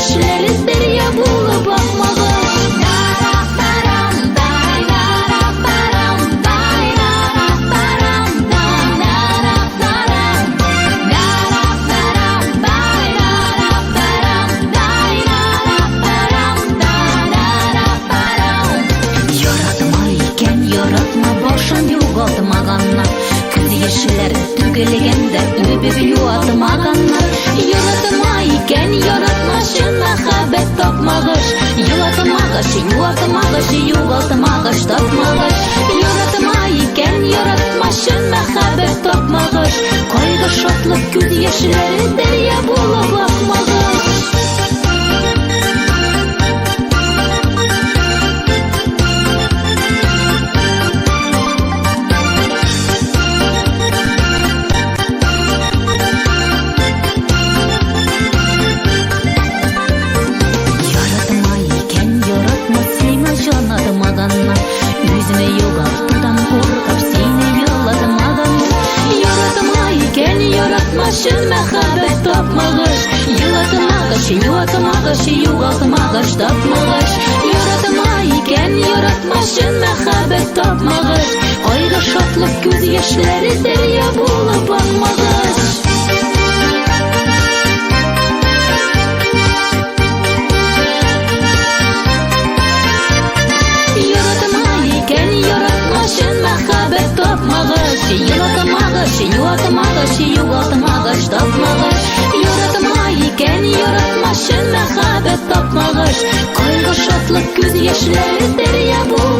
яшьләре дәрья булып акмагыз. Яшьләр түгелгәндә үбеп юатмаганнар. Яратма икән яратмашы мәхәббәт тапмагыш. Юатмагыш, юатмагыш, югалтмагыш тапмагыш. Яратма икән яратмашы мәхәббәт тапмагыш. Кайгы шатлык күз яшьләре дәрья булып акмагыш. Үзіме югалтудан қорқып сені йоладымаганмын. Яратма икән яратмашы мәхәббәт тапмагыш. Юатмагыш, юатмагыш, югалтмагыш тапмагыш. Яратма икән яратмашы мәхәббәт тапмагыш. Кайгы шатлык күз яшьләре дәрья булып акмагыш. Яратмагыш, юатмагыш, югалтмагыш тапмагыш. Яратма икән яратмашы мәхәббәт тапмагыш. Кайгы шатлык күз яшьләре дәрья булып